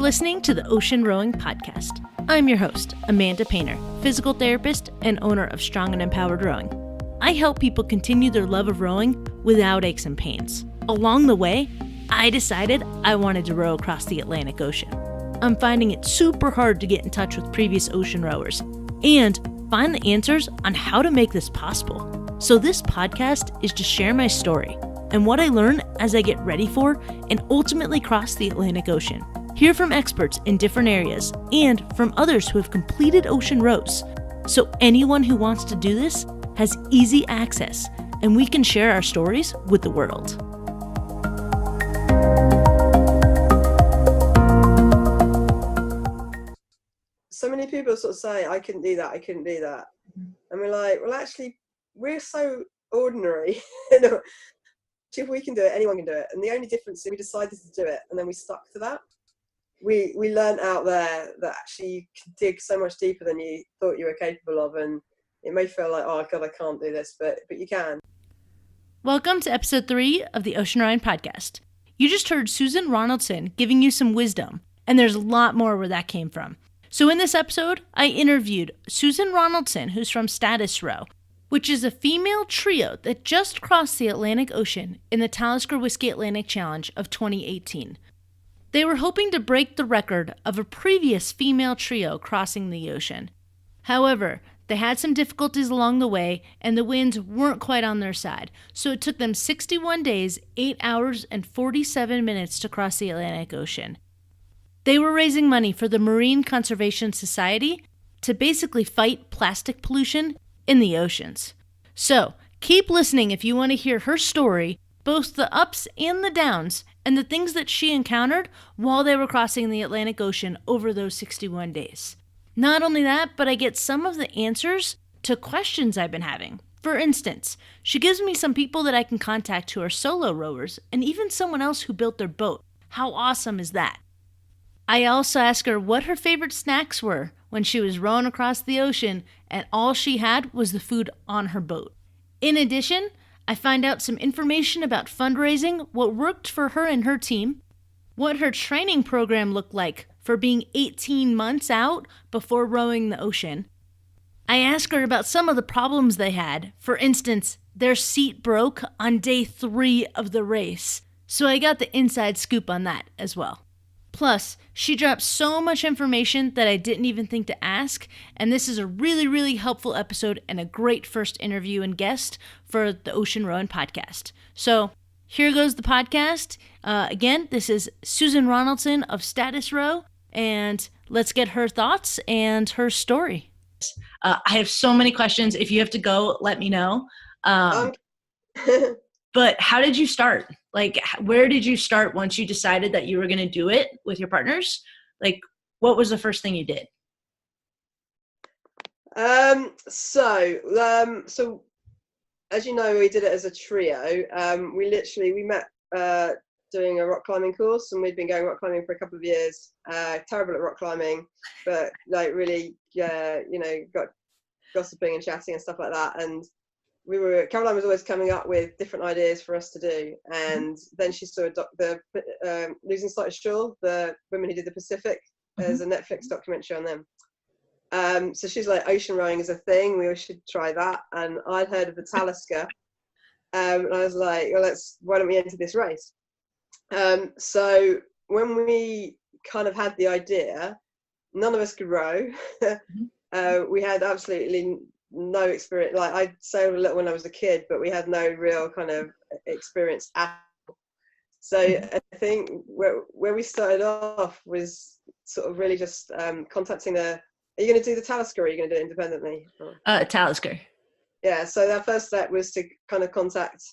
listening to the Ocean Rowing Podcast. I'm your host, Amanda Painter, physical therapist and owner of Strong and Empowered Rowing. I help people continue their love of rowing without aches and pains. Along the way, I decided I wanted to row across the Atlantic Ocean. I'm finding it super hard to get in touch with previous ocean rowers and find the answers on how to make this possible. So this podcast is to share my story and what I learn as I get ready for and ultimately cross the Atlantic Ocean. Hear from experts in different areas and from others who have completed ocean rows. So anyone who wants to do this has easy access, and we can share our stories with the world. So many people sort of say, I couldn't do that. And we're like, well, actually, we're so ordinary. If we can do it, anyone can do it. And the only difference is we decided to do it, and then we stuck to that. We learned out there that actually you can dig so much deeper than you thought you were capable of, and it may feel like, oh God, I can't do this, but you can. Welcome to episode 3 of the Ocean Rowing Podcast. You just heard Susan Ronaldson giving you some wisdom, and there's a lot more where that came from. So in this episode, I interviewed Susan Ronaldson, who's from Status Row, which is a female trio that just crossed the Atlantic Ocean in the Talisker Whiskey Atlantic Challenge of 2018. They were hoping to break the record of a previous female trio crossing the ocean. However, they had some difficulties along the way, and the winds weren't quite on their side, so it took them 61 days, 8 hours, and 47 minutes to cross the Atlantic Ocean. They were raising money for the Marine Conservation Society to basically fight plastic pollution in the oceans. So, keep listening if you want to hear her story, both the ups and the downs, and the things that she encountered while they were crossing the Atlantic Ocean over those 61 days. Not only that, but I get some of the answers to questions I've been having. For instance, she gives me some people that I can contact who are solo rowers, and even someone else who built their boat. How awesome is that? I also ask her what her favorite snacks were when she was rowing across the ocean and all she had was the food on her boat. In addition, I find out some information about fundraising, what worked for her and her team, what her training program looked like for being 18 months out before rowing the ocean. I ask her about some of the problems they had. For instance, their seat broke on day 3 of the race. So I got the inside scoop on that as well. Plus, she dropped so much information that I didn't even think to ask, and this is a really, really helpful episode and a great first interview and guest for the Ocean Rowing Podcast. So, here goes the podcast. Again, this is Susan Ronaldson of Status Row, and let's get her thoughts and her story. I have so many questions. If you have to go, let me know. But how did you start? Like, where did you start once you decided that you were going to do it with your partners? Like, what was the first thing you did? So as you know, we did it as a trio. We met doing a rock climbing course, and we'd been going rock climbing for a couple of years. Terrible at rock climbing, but like really, got gossiping and chatting and stuff like that. And Caroline was always coming up with different ideas for us to do, and then she saw the Losing Sight of Shore, the women who did the Pacific. There's a Netflix documentary on them. So she's like, ocean rowing is a thing, we should try that. And I'd heard of the Talisker, and I was like, well, why don't we enter this race? So when we kind of had the idea, none of us could row. We had absolutely no experience. Like, I sailed a little when I was a kid, but we had no real kind of experience at all. So I think where we started off was sort of really just contacting are you going to do the Talisker, or are you going to do it independently? Talisker. Yeah. So our first step was to kind of contact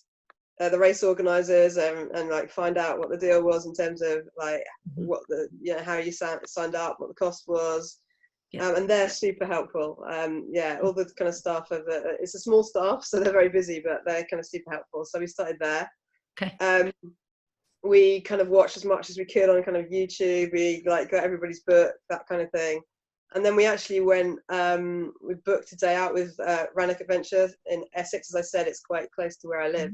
the race organisers and like find out what the deal was in terms of like what how you signed up, what the cost was. And they're super helpful. All the kind of staff it's a small staff, so they're very busy, but they're kind of super helpful. So we started there. Okay. We kind of watched as much as we could on kind of YouTube. We like got everybody's book, that kind of thing. And then we actually went, we booked a day out with Rannoch Adventure in Essex. As I said, it's quite close to where I live.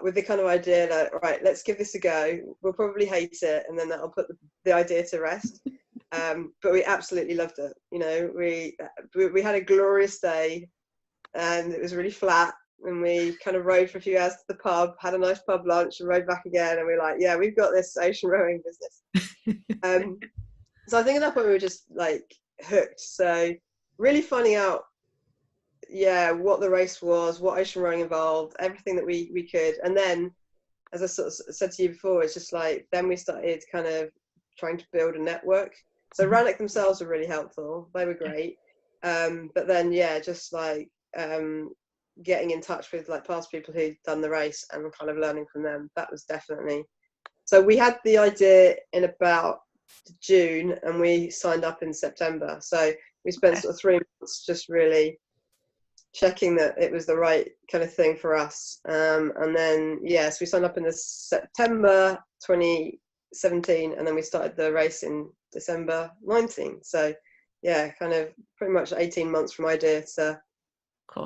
with the kind of idea that, right, let's give this a go. We'll probably hate it, and then that'll put the idea to rest. But we absolutely loved it. You know, we had a glorious day, and it was really flat. And we kind of rode for a few hours to the pub, had a nice pub lunch, and rode back again. And we were like, yeah, we've got this ocean rowing business. So I think at that point we were just like hooked. So really finding out, what the race was, what ocean rowing involved, everything that we could. And then, as I sort of said to you before, it's just like, then we started kind of trying to build a network. So Rannoch themselves were really helpful. They were great. But then, just like getting in touch with like past people who'd done the race and kind of learning from them. That was definitely. So we had the idea in about June, and we signed up in September. So we spent sort of 3 months just really checking that it was the right kind of thing for us. And then, so we signed up in the September 2017, and then we started the race in December 19. So kind of pretty much 18 months from idea to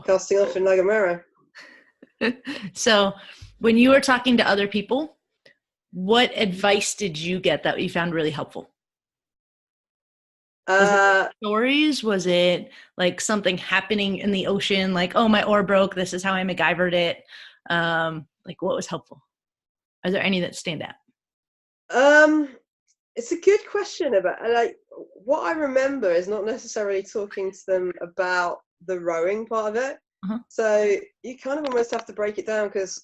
casting off in La Gomera. So when you were talking to other people, what advice did you get that you found really helpful? Was it stories? Was it like something happening in the ocean? Like, oh, my oar broke. This is how I MacGyvered it. Like, what was helpful? Are there any that stand out? It's a good question. About like what I remember is not necessarily talking to them about the rowing part of it. So you kind of almost have to break it down, because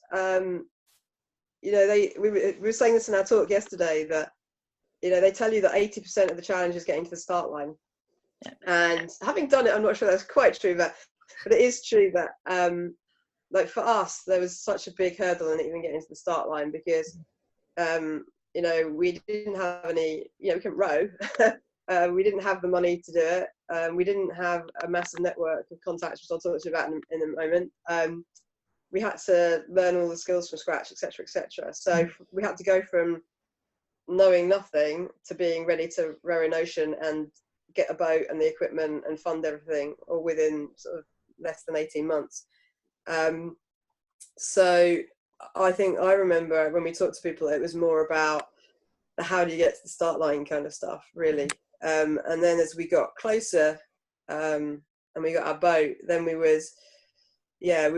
we were saying this in our talk yesterday, that they tell you that 80% of the challenge is getting to the start line. And having done it, I'm not sure that's quite true, but it is true that like for us, there was such a big hurdle in even getting to the start line, because we didn't have any, we couldn't row. We didn't have the money to do it. We didn't have a massive network of contacts, which I'll talk to you about in a moment. We had to learn all the skills from scratch, etc., etc. So we had to go from knowing nothing to being ready to row in ocean and get a boat and the equipment and fund everything, all within sort of less than 18 months. So I think I remember when we talked to people, it was more about the how do you get to the start line kind of stuff, really. And then as we got closer and we got our boat, then we were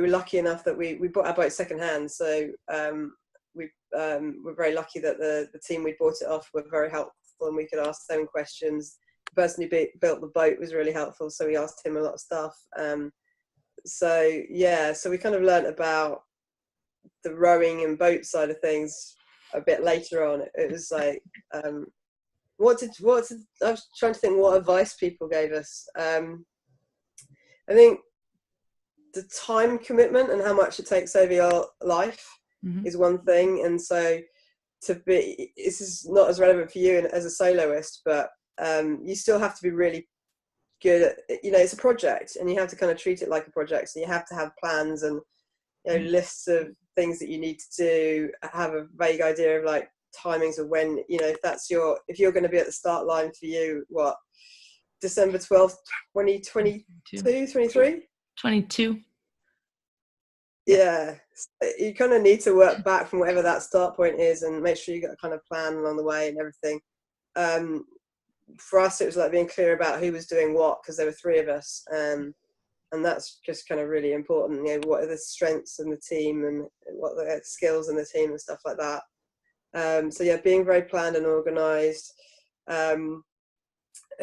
lucky enough that we bought our boat secondhand. So we're very lucky that the team we bought it off were very helpful, and we could ask them questions. The person who built the boat was really helpful, so we asked him a lot of stuff. So we kind of learnt about the rowing and boat side of things a bit later on. It was like, I was trying to think what advice people gave us. I think the time commitment and how much it takes over your life is one thing. And so this is not as relevant for you as a soloist, but you still have to be really good at, it's a project, and you have to kind of treat it like a project. So you have to have plans and lists of things that you need to do, have a vague idea of like timings of when, if you're going to be at the start line for you, what, December 12th, 2022, 23? 22. Yeah, you kind of need to work back from whatever that start point is and make sure you got a kind of plan along the way and everything. For us, it was like being clear about who was doing what, because there were 3 of us, and that's just kind of really important. What are the strengths in the team and what are the skills in the team and stuff like that. Being very planned and organised. I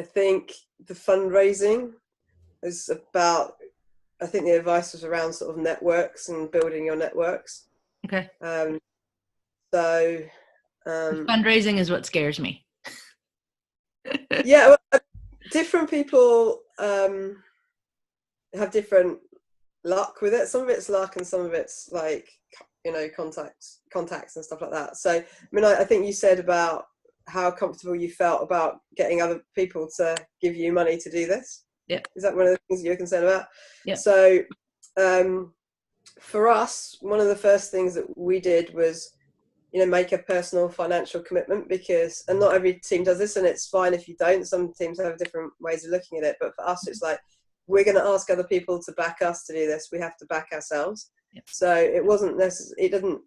think the fundraising is about, I think the advice was around sort of networks and building your networks. Okay. Fundraising is what scares me. Different people have different luck with it. Some of it's luck and some of it's like, contacts and stuff like that. So, I mean, I think you said about how comfortable you felt about getting other people to give you money to do this. Yeah. Is that one of the things you're concerned about? Yeah. So, for us, one of the first things that we did was, make a personal financial commitment, and not every team does this, and it's fine if you don't. Some teams have different ways of looking at it, but for us, it's like, we're going to ask other people to back us to do this. We have to back ourselves. So it wasn't it didn't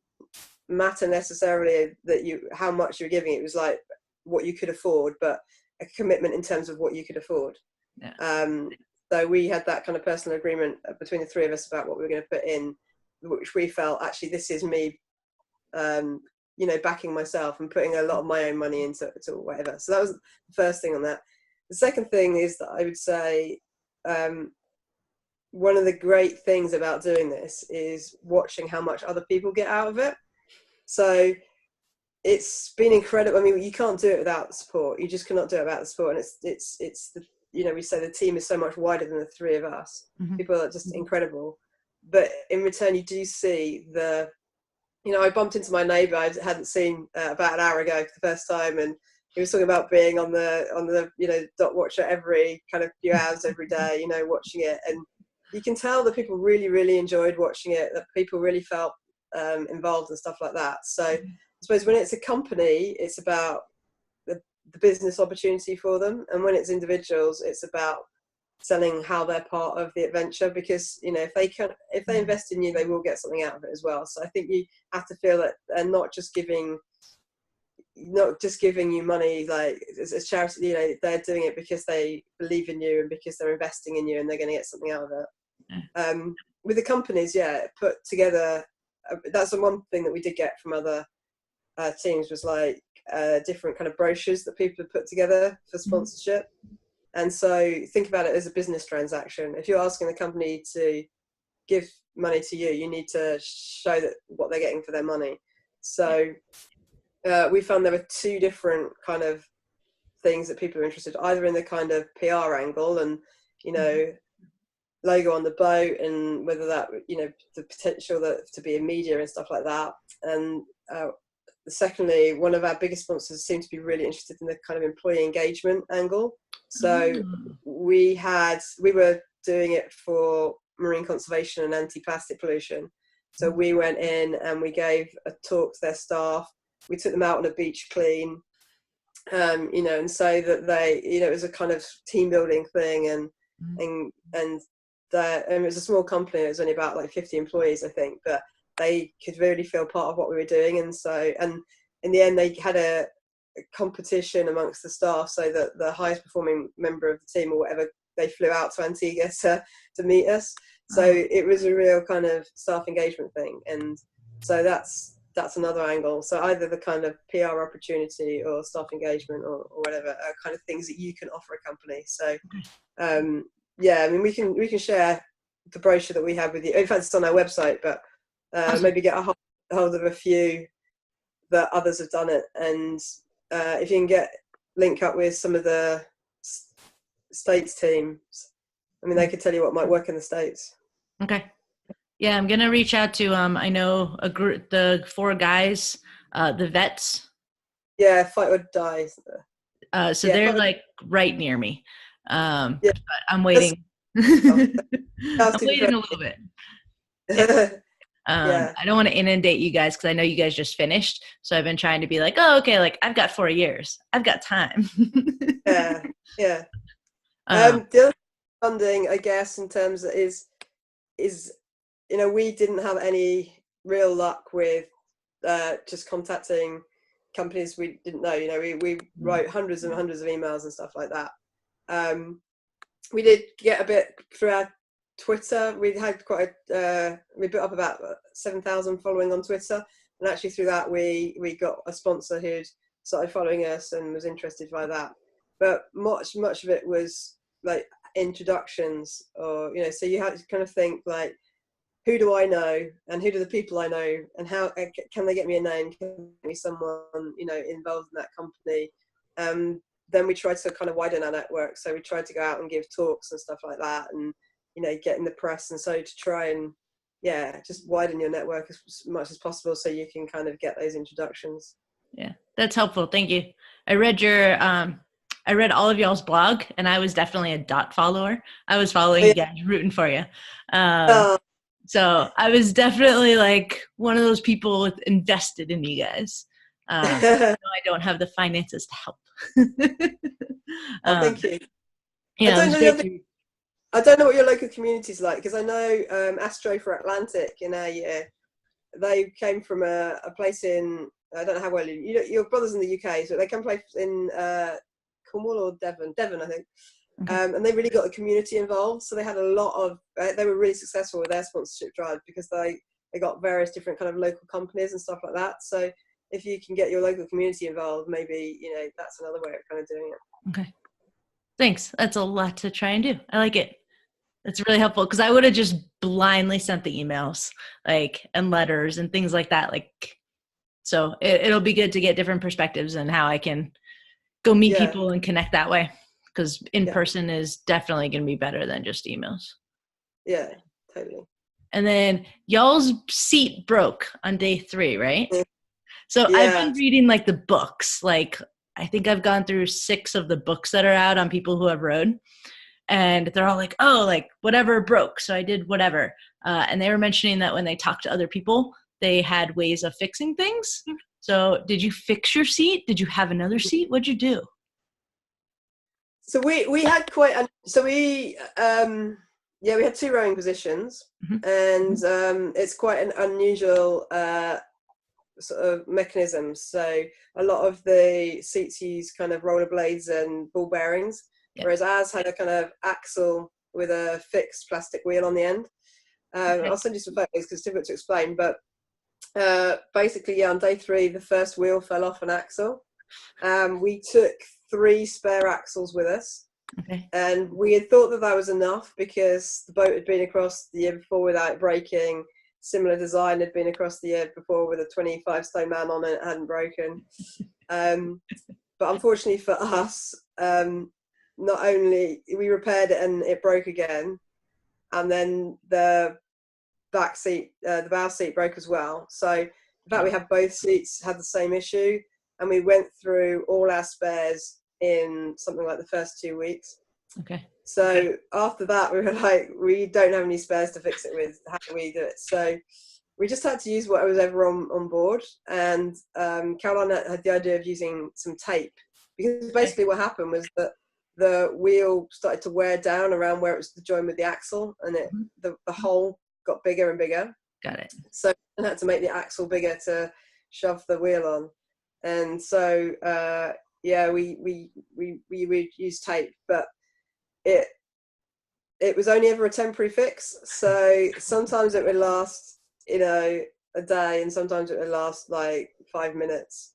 matter necessarily that how much you were giving. It was like what you could afford, but a commitment in terms of what you could afford. So we had that kind of personal agreement between the three of us about what we were going to put in, which we felt, actually, this is me, backing myself and putting a lot of my own money into whatever. So that was the first thing on that. The second thing is that I would say, one of the great things about doing this is watching how much other people get out of it. So it's been incredible. I mean, you can't do it without support. You just cannot do it without the support. And it's the, we say the team is so much wider than the three of us. People are just incredible. But in return, you do see I bumped into my neighbour I hadn't seen about an hour ago for the first time, and he was talking about being on the dot watcher every kind of few hours every day, watching it. And you can tell that people really, really enjoyed watching it, that people really felt involved and stuff like that. So I suppose when it's a company, it's about the business opportunity for them, and when it's individuals, it's about selling how they're part of the adventure, because if they invest in you, they will get something out of it as well. So I think you have to feel that they're not just giving you money like as charity. They're doing it because they believe in you and because they're investing in you, and they're going to get something out of it. With the companies, put together, that's the one thing that we did get from other teams, was like different kind of brochures that people have put together for sponsorship. And so think about it as a business transaction. If you're asking the company to give money to you, you need to show that what they're getting for their money. So we found there were two different kind of things that people are interested, either in the kind of PR angle and, logo on the boat, and whether that, the potential to be in media and stuff like that. And secondly, one of our biggest sponsors seemed to be really interested in the kind of employee engagement angle. So we were doing it for marine conservation and anti-plastic pollution. So we went in and we gave a talk to their staff. We took them out on a beach clean, and so that they, it was a kind of team building thing, and it was a small company. It was only about like 50 employees, I think, but they could really feel part of what we were doing. And so, and in the end, they had a competition amongst the staff, so that the highest performing member of the team or whatever, they flew out to Antigua to meet us. So it was a real kind of staff engagement thing. And so that's another angle. So either the kind of PR opportunity or staff engagement or whatever are kind of things that you can offer a company. So I mean, we can share the brochure that we have with you. In fact, it's on our website, but maybe get a hold of a few that others have done it. And if you can link up with some of the States teams, I mean, they could tell you what might work in the States. Okay. Yeah, I'm gonna reach out to I know a group, the 4 guys, the vets. Yeah, Fight or Die. So they're like right near me. But I'm waiting. I'm waiting a little bit. I don't want to inundate you guys because I know you guys just finished. So I've been trying to be like, oh, okay, like I've got 4 years. I've got time. The other funding, I guess, in terms of is we didn't have any real luck with just contacting companies we didn't know. We wrote hundreds and hundreds of emails and stuff like that. We did get a bit through our Twitter. We had we built up about 7,000 following on Twitter, and actually through that we got a sponsor who'd started following us and was interested by that. But much of it was like introductions, or so you had to kind of think like, who do I know, and who do the people I know, and how can they get me a name? Can they get me someone involved in that company? Then we tried to kind of widen our network. So we tried to go out and give talks and stuff like that, and get in the press, and so to try and just widen your network as much as possible, so you can kind of get those introductions. Yeah, that's helpful. Thank you. I read all of y'all's blog, and I was definitely a dot follower. I was following you guys, rooting for you. So I was definitely like one of those people invested in you guys. I don't have the finances to help. Thank you. Yeah, I don't know what your local community's like, because I know Astro for Atlantic in our year, they came from a place in, I don't know how well your brother's in the UK, so they come play in Cornwall or Devon, I think. Okay. And they really got the community involved. So they had a lot of, they were really successful with their sponsorship drive because they got various different kind of local companies and stuff like that. So if you can get your local community involved, maybe, that's another way of kind of doing it. Okay. Thanks. That's a lot to try and do. I like it. That's really helpful, because I would have just blindly sent the emails, and letters and things like that. So it'll be good to get different perspectives and how I can go meet people and connect that way, because in person is definitely going to be better than just emails. Yeah, totally. And then y'all's seat broke on day 3, right? So I've been reading the books. I think I've gone through 6 of the books that are out on people who have rode. And they're all whatever broke. So I did whatever. And they were mentioning that when they talked to other people, they had ways of fixing things. So did you fix your seat? Did you have another seat? What'd you do? So we had we had 2 rowing positions, and it's quite an unusual sort of mechanism. So a lot of the seats use kind of roller blades and ball bearings. Whereas ours had a kind of axle with a fixed plastic wheel on the end. I'll send you some photos because it's difficult to explain. But basically, on day 3, the first wheel fell off an axle. We took 3 spare axles with us. Okay. And we had thought that was enough because the boat had been across the year before without breaking. Similar design had been across the year before with a 25-stone man on it, hadn't broken. But unfortunately for us, not only we repaired it and it broke again, and then the bow seat broke as well. So in fact, we had both seats had the same issue, and we went through all our spares in something like the first 2 weeks. Okay. So after that, we were like, we don't have any spares to fix it with. How do we do it? So we just had to use whatever was ever on board. And Caroline had the idea of using some tape, because basically what happened was that the wheel started to wear down around where it was joined with the axle, and the hole got bigger and bigger. Got it. So I had to make the axle bigger to shove the wheel on. And so we used tape, but it was only ever a temporary fix. So sometimes it would last, a day, and sometimes it would last 5 minutes.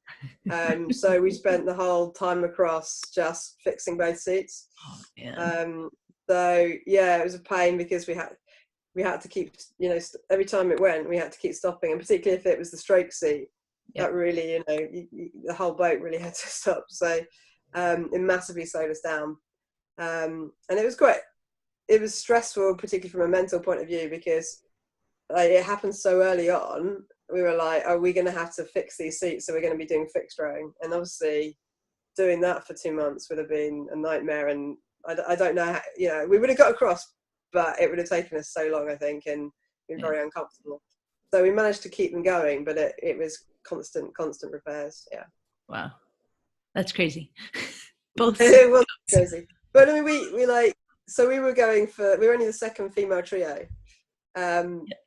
So we spent the whole time across just fixing both seats. Oh, yeah. It was a pain because we had to keep, every time it went, we had to keep stopping, and particularly if it was the stroke seat, that really, the whole boat really had to stop. So it massively slowed us down. And it was stressful, particularly from a mental point of view, because it happened so early on. We were like, are we going to have to fix these seats? So we're going to be doing fixed rowing. And obviously doing that for 2 months would have been a nightmare. And I don't know how, we would have got across, but it would have taken us so long, I think, and been very uncomfortable. So we managed to keep them going, but it was constant repairs. Yeah. Wow. That's crazy. Both. It was crazy. But I mean, we we were only the 2nd female trio.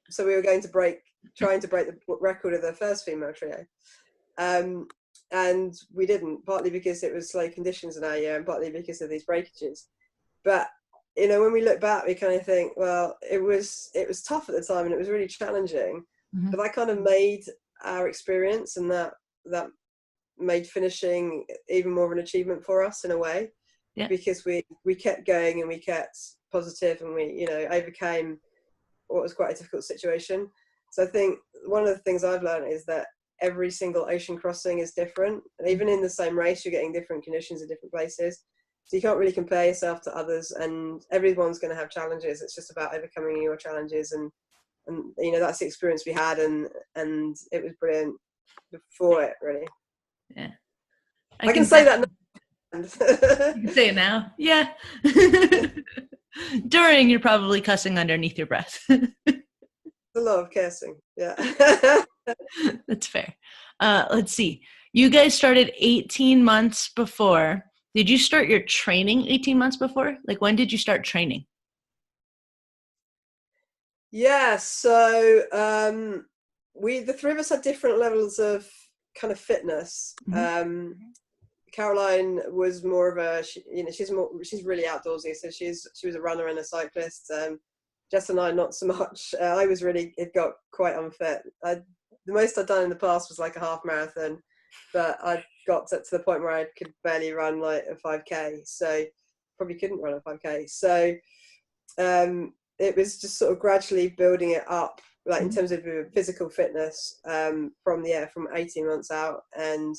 So we were trying to break the record of the 1st female trio. And we didn't, partly because it was slow conditions in our year, and partly because of these breakages. But, when we look back, we kind of think, well, it was tough at the time, and it was really challenging, but that kind of made our experience, and that made finishing even more of an achievement for us in a way, because we kept going, and we kept positive, and we overcame what was quite a difficult situation. So I think one of the things I've learned is that every single ocean crossing is different, and even in the same race you're getting different conditions in different places, so you can't really compare yourself to others, and everyone's going to have challenges. It's just about overcoming your challenges, and that's the experience we had, and it was brilliant before it, really. Yeah, I can say that now. You can say it now. Yeah. During, you're probably cussing underneath your breath. A lot of cursing. Yeah. That's fair. Let's see. You guys started 18 months before. Did you start your training 18 months before? When did you start training? Yeah, so the three of us had different levels of kind of fitness. Caroline was more of a, she's really outdoorsy, so she was a runner and a cyclist. Jess and I not so much. It got quite unfit. The most I'd done in the past was like a half marathon, but I got to the point where I could barely run like a 5k, so probably couldn't run a 5k. So it was just sort of gradually building it up, like in terms of physical fitness, from 18 months out. And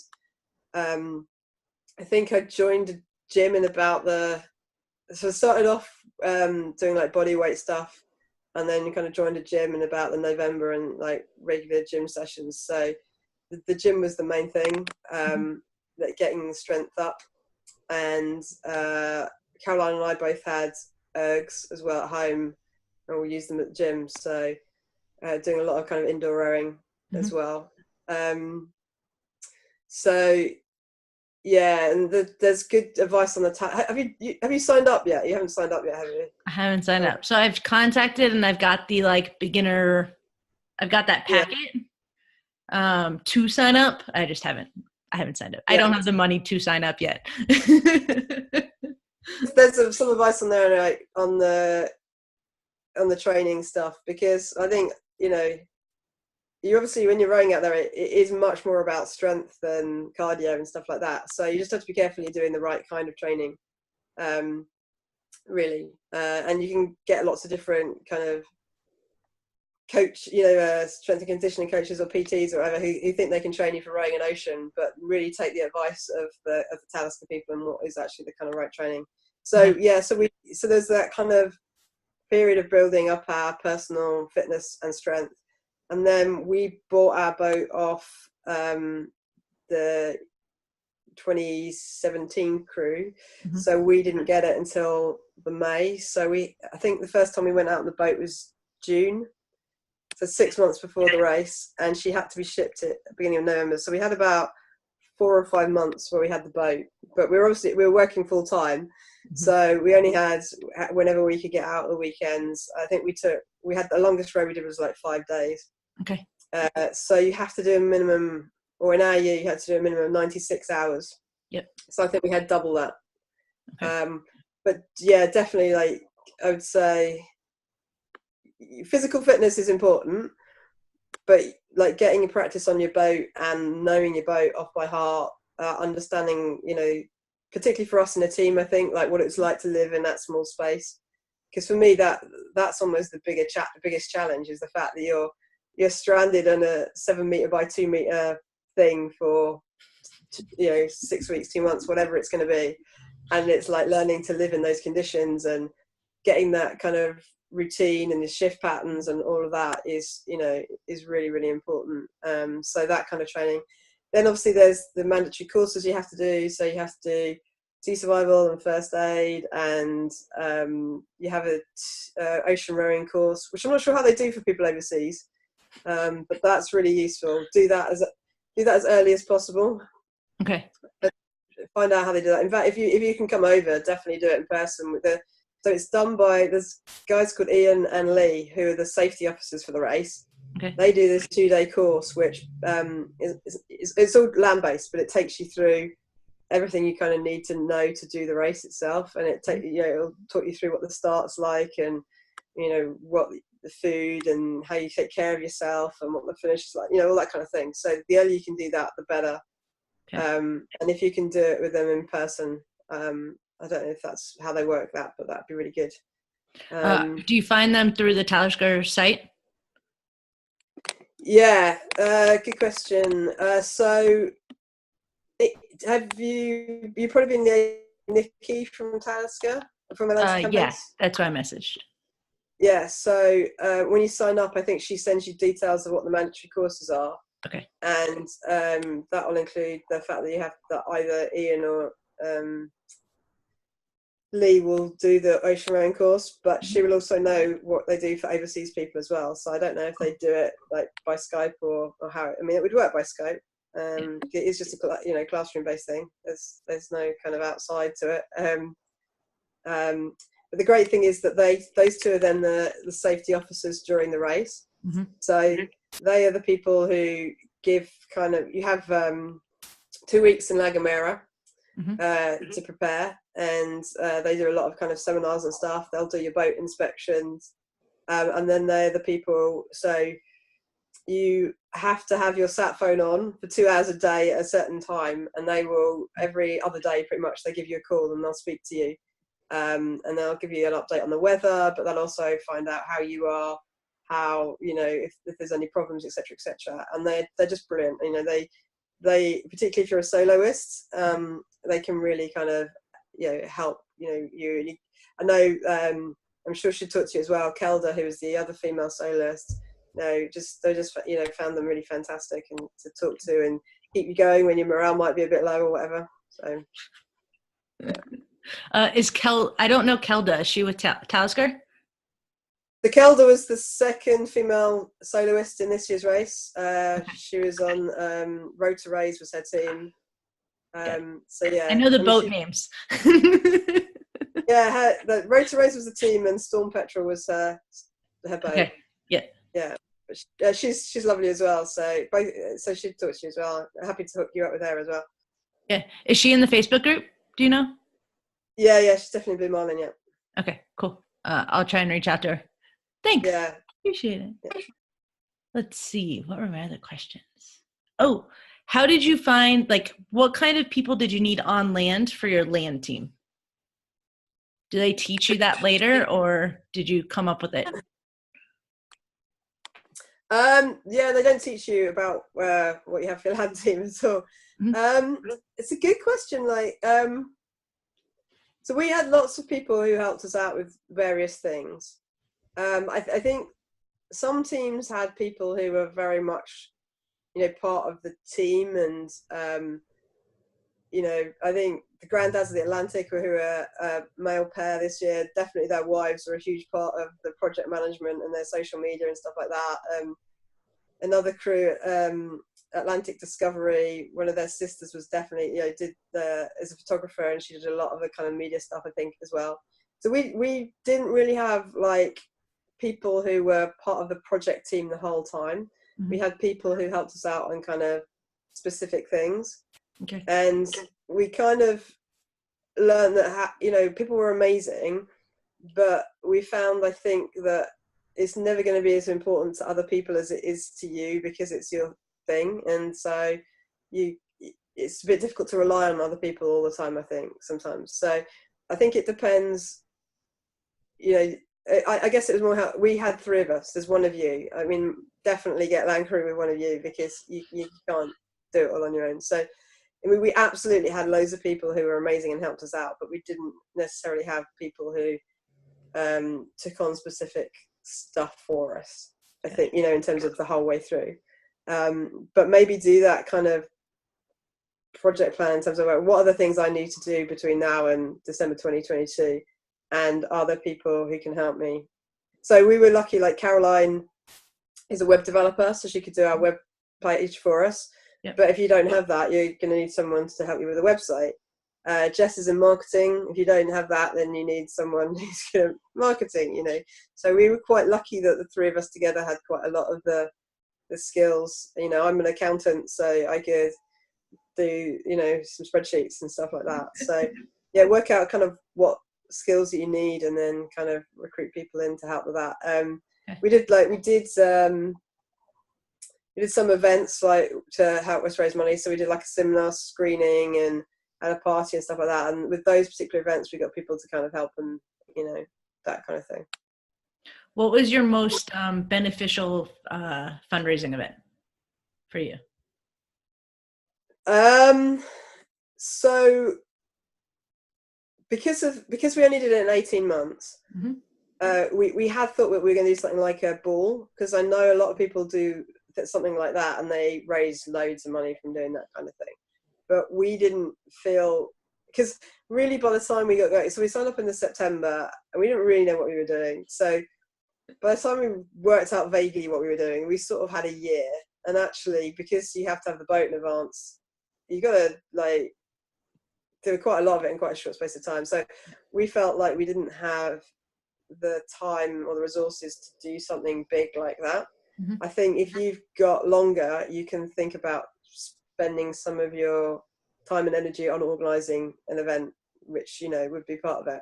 I think I joined a gym so I started off doing like body weight stuff, and then kind of joined a gym in about the November and like regular gym sessions. So the gym was the main thing, that getting the strength up. And Caroline and I both had ergs as well at home, and we used them at the gym. So doing a lot of kind of indoor rowing as well. So yeah, and there's good advice on the have you signed up yet? You haven't signed up yet, have you? I haven't signed up. So I've contacted, and I've got the like beginner, I've got that packet to sign up. I haven't signed up. I don't have the money to sign up yet. There's some advice on there, like on the training stuff, because I think, you obviously, when you're rowing out there, it is much more about strength than cardio and stuff like that. So you just have to be careful you're doing the right kind of training, really. And you can get lots of different kind of strength and conditioning coaches or PTs or whatever who think they can train you for rowing an ocean, but really take the advice of the Talisker people and what is actually the kind of right training. So so there's that kind of period of building up our personal fitness and strength. And then we bought our boat off the 2017 crew, so we didn't get it until the May. So I think the first time we went out on the boat was June, so 6 months before the race, and she had to be shipped at the beginning of November. So we had about 4 or 5 months where we had the boat, but we were working full time. So we only had whenever we could get out the weekends. I think we had the longest row we did was like 5 days. Okay. So you have to do a minimum, or in our year you had to do a minimum of 96 hours. Yep. So I think we had double that. Okay. But yeah, definitely, like I would say, physical fitness is important, but like getting your practice on your boat and knowing your boat off by heart, understanding, particularly for us in a team, I think, like what it's like to live in that small space. Because for me, that's almost the biggest challenge, is the fact that you're stranded on a 7 meter by 2 meter thing for 6 weeks, 2 months, whatever it's going to be, and it's like learning to live in those conditions and getting that kind of routine and the shift patterns and all of that is really, really important. So that kind of training. Then obviously there's the mandatory courses you have to do. So you have to do sea survival and first aid, and you have a ocean rowing course, which I'm not sure how they do for people overseas, but that's really useful. Do that as early as possible. Okay. Find out how they do that. In fact, if you can come over, definitely do it in person. So it's done by, there's guys called Ian and Lee who are the safety officers for the race. Okay. They do this 2-day course, which it's all land-based, but it takes you through everything you kind of need to know to do the race itself, and it'll talk you through what the start's like, and what the food and how you take care of yourself and what the finish is like, all that kind of thing. So the earlier you can do that, the better. Okay. And if you can do it with them in person, I don't know if that's how they work that, but that'd be really good. Do you find them through the Talisker site? Yeah, good question. So have you've probably been Nikki from Talisker, from Atlantic Campaigns? Yeah, that's why I messaged. Yeah, so when you sign up, I think she sends you details of what the mandatory courses are. Okay. And that will include the fact that either Ian or Lee will do the ocean rowing course, but she will also know what they do for overseas people as well. So I don't know if they do it like by Skype or how. I mean, it would work by Skype. It is just a classroom based thing. There's no kind of outside to it. But But the great thing is that those two are then the safety officers during the race. Mm-hmm. So they are the people who give you have 2 weeks in La Gomera to prepare, and they do a lot of kind of seminars and stuff. They'll do your boat inspections, and then they're the people. So you have to have your sat phone on for 2 hours a day at a certain time, and they will every other day pretty much they give you a call and they'll speak to you, and they'll give you an update on the weather, but they'll also find out how you are, how if there's any problems, etc. And they're just brilliant. They particularly if you're a soloist, they can really kind of help you. I know I'm sure she'd talk to you as well, Kelda, who was the other female soloist. They just found them really fantastic and to talk to and keep you going when your morale might be a bit low or whatever. So I don't know Kelda. Is she with Talisker? The Kelda was the second female soloist in this year's race. She was on Road to Raise was her team. So yeah, I know the boat names. Yeah, the Road to Raise was the team, and Storm Petrel was her boat. Okay. Yeah. But she's lovely as well. So she'd talk to you as well. Happy to hook you up with her as well. Yeah. Is she in the Facebook group? Do you know? Yeah, she's definitely Blue Marlin. Yeah. Okay, cool. I'll try and reach out to her. Thanks. Yeah. Appreciate it. Yeah. Let's see. What were my other questions? Oh, how did you find, what kind of people did you need on land for your land team? Do they teach you that later, or did you come up with it? Yeah, they don't teach you about what you have for your land team at all. Mm-hmm. It's a good question. So we had lots of people who helped us out with various things. I think some teams had people who were very much, part of the team, and I think the Granddads of the Atlantic, who are a male pair this year, definitely their wives are a huge part of the project management and their social media and stuff like that. Another crew, Atlantic Discovery, one of their sisters was definitely, as a photographer, and she did a lot of the kind of media stuff, I think, as well. So we didn't really have people who were part of the project team the whole time. Mm-hmm. We had people who helped us out on kind of specific things. Okay. And we kind of learned that, people were amazing, but we found, I think, that it's never going to be as important to other people as it is to you, because it's your thing. And so it's a bit difficult to rely on other people all the time, I think, sometimes. So I think it depends, I guess it was more how we had 3 of us. There's one of you. I mean, definitely get land crew with one of you, because you can't do it all on your own. So I mean, we absolutely had loads of people who were amazing and helped us out, but we didn't necessarily have people who took on specific stuff for us, I think, in terms of the whole way through. But maybe do that kind of project plan in terms of what are the things I need to do between now and December 2022, and are there people who can help me? So we were lucky, Caroline is a web developer, so she could do our web page for us. Yep. But if you don't have that, you're going to need someone to help you with a website. Jess is in marketing. If you don't have that, then you need someone who's good at marketing, So we were quite lucky that the 3 of us together had quite a lot of the skills. I'm an accountant, so I could do, some spreadsheets and stuff like that. So yeah, work out kind of what skills that you need, and then kind of recruit people in to help with that. We did some events to help us raise money. So we did a seminar screening and a party and stuff like that. And with those particular events, we got people to kind of help and, that kind of thing. What was your most beneficial fundraising event for you? So because we only did it in 18 months, mm-hmm. We had thought that we were going to do something like a ball, because I know a lot of people do something like that and they raise loads of money from doing that kind of thing. But we didn't feel, because really by the time we got going, so we signed up in September and we didn't really know what we were doing. So by the time we worked out vaguely what we were doing, we sort of had a year. And actually, because you have to have the boat in advance, you got to did quite a lot of it in quite a short space of time. So we felt like we didn't have the time or the resources to do something big like that. Mm-hmm. I think if you've got longer, you can think about spending some of your time and energy on organising an event, which, you know, would be part of it.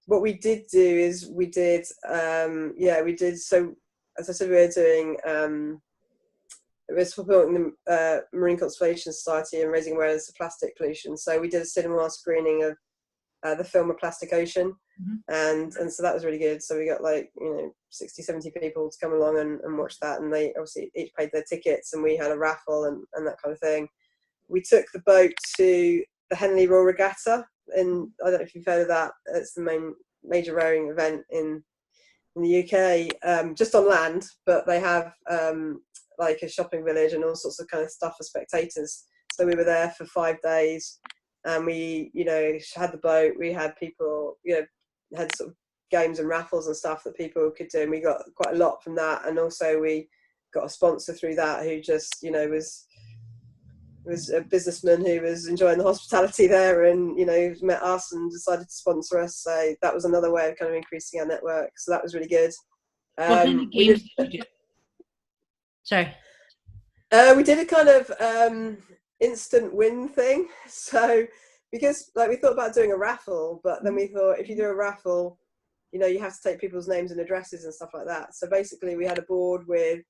What we did do is we did. So as I said, we were doing. It was supporting the Marine Conservation Society and raising awareness of plastic pollution. So we did a cinema screening of the film A Plastic Ocean, and so that was really good. So we got like, you know, 60, 70 people to come along and watch that, and they obviously each paid their tickets, and we had a raffle and that kind of thing. We took the boat to the Henley Royal Regatta, and I don't know if you've heard of that. It's the major rowing event in the UK, just on land, but they have like a shopping village and all sorts of kind of stuff for spectators. So we were there for 5 days, and we, you know, had the boat. We had people, you know, had sort of games and raffles and stuff that people could do, and we got quite a lot from that. And also we got a sponsor through that who just, you know, was a businessman who was enjoying the hospitality there, and, you know, met us and decided to sponsor us. So that was another way of kind of increasing our network. So that was really good. What kind of games did you do? Sorry. We did a kind of instant win thing. So because like we thought about doing a raffle, but then we thought if you do a raffle, you know, you have to take people's names and addresses and stuff like that. So basically we had a board with,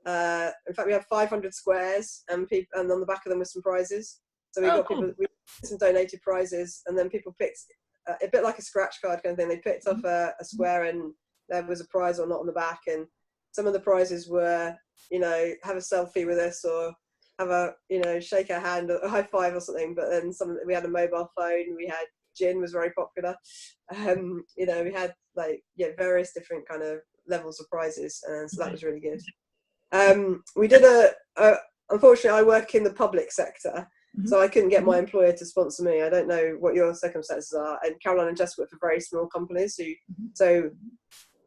in fact, we had 500 squares, and on the back of them were some prizes. So we got people, we some donated prizes, and then people picked a bit like a scratch card kind of thing. They picked off a square, and there was a prize or not on the back. And some of the prizes were, you know, have a selfie with us, or have a, you know, shake our hand or a high five or something. But then we had a mobile phone. We had gin was very popular. You know, we had like, yeah, various different kind of levels of prizes, and so that was really good. We did unfortunately I work in the public sector, so I couldn't get my employer to sponsor me. I don't know what your circumstances are, and Caroline and Jess work for very small companies, so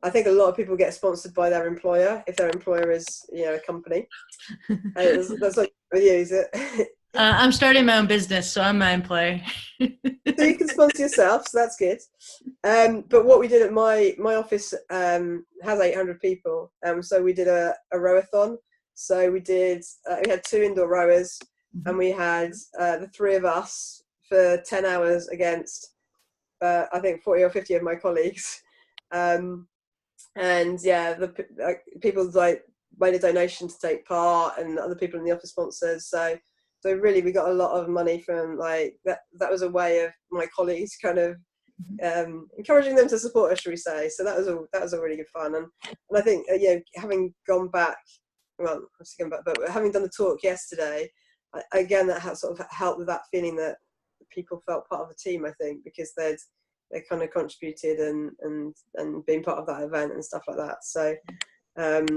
I think a lot of people get sponsored by their employer if their employer is, you know, a company. That's like with you, is it? I'm starting my own business, so I'm my employer. So you can sponsor yourself, so that's good. But what we did at my office has 800 people, so we did a rowathon. So we had 2 indoor rowers, and we had the 3 of us for 10 hours against I think 40 or 50 of my colleagues. And yeah, people like made a donation to take part, and other people in the office sponsors. So really, we got a lot of money from like that. That was a way of my colleagues kind of encouraging them to support us, shall we say? So that was a really good fun. And I think you know, having gone back, well, but having done the talk yesterday, again, that has sort of helped with that feeling that people felt part of the team. I think because they kind of contributed and been part of that event and stuff like that. So